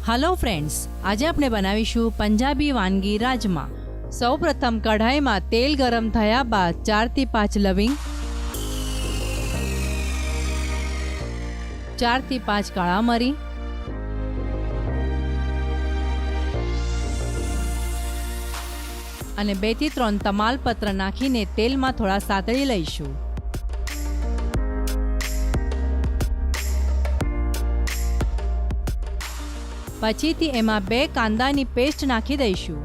Hello friends, आज આપણે બનાવીશું પંજાબી વાનગી રાજમા। સૌપ્રથમ કઢાઈમાં તેલ ગરમ થયા બાદ 4 થી 5 લવિંગ, 4 થી 5 કાળા મરી અને 2 થી 3 તમાલપત્ર નાખીને તેલમાં થોડા સાતળી લઈશું। पछीथी एमां 2 कांदानी पेस्ट नाखी दईशुं।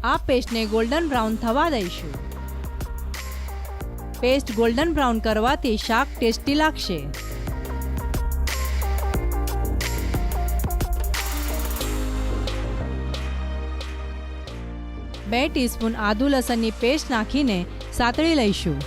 आ पेस्ट ने गोल्डन ब्राउन थवा दईशुं। पेस्ट गोल्डन ब्राउन करवाथी शाक टेस्टी लागशे। 2 टीस्पून आदू लसणनी पेस्ट नाखीने सातળી लईशुं।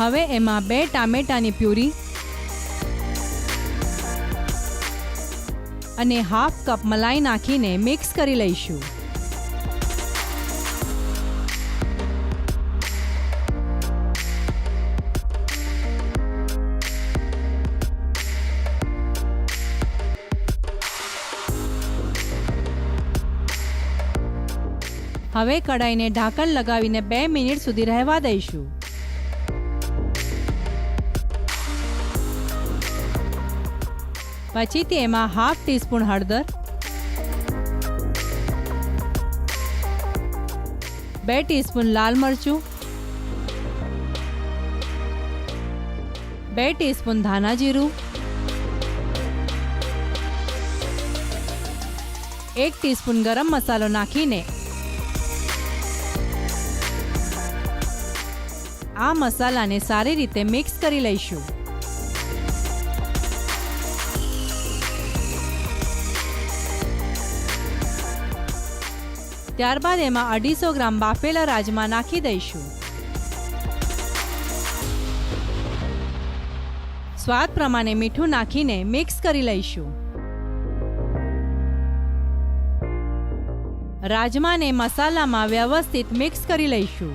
હવે એમાં 2 ટામેટાની પ્યુરી અને હાફ કપ મલાઈ નાખીને મિક્સ કરી લઈશું। હવે કઢાઈને ઢાંકણ લગાવીને 2 મિનિટ સુધી રહેવા દઈશું। पछीथी एमां हाफ टीस्पून हळदर, 2 टीस्पून लाल मरचुं, 2 टीस्पून धाना जीरुं, 1 टीस्पून गरम मसालो नाखीने आ मसालाने सारी रीते मिक्स करी लईशुं। ત્યારબાદ એમાં 250 ગ્રામ બાફેલા રાજમા નાખી દઈશું। સ્વાદ પ્રમાણે મીઠું નાખીને મિક્સ કરી લઈશું। રાજમાને મસાલામાં વ્યવસ્થિત મિક્સ કરી લઈશું।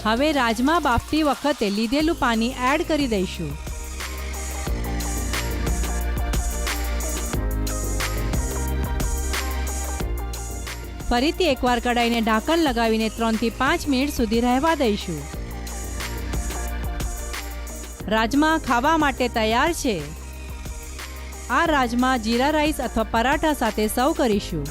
હવે રાજમા બાફતી વખતે લીધેલું પાણી એડ કરી દઈશું। फरीथी एकवार कढ़ाईने ढांकण लगावीने 3 થી 5 मिनिट सुधी रहेवा दईशुं। राजमा खावा माटे तैयार छे। आ राजमा जीरा राइस अथवा पराठा साथे सर्व करीशुं।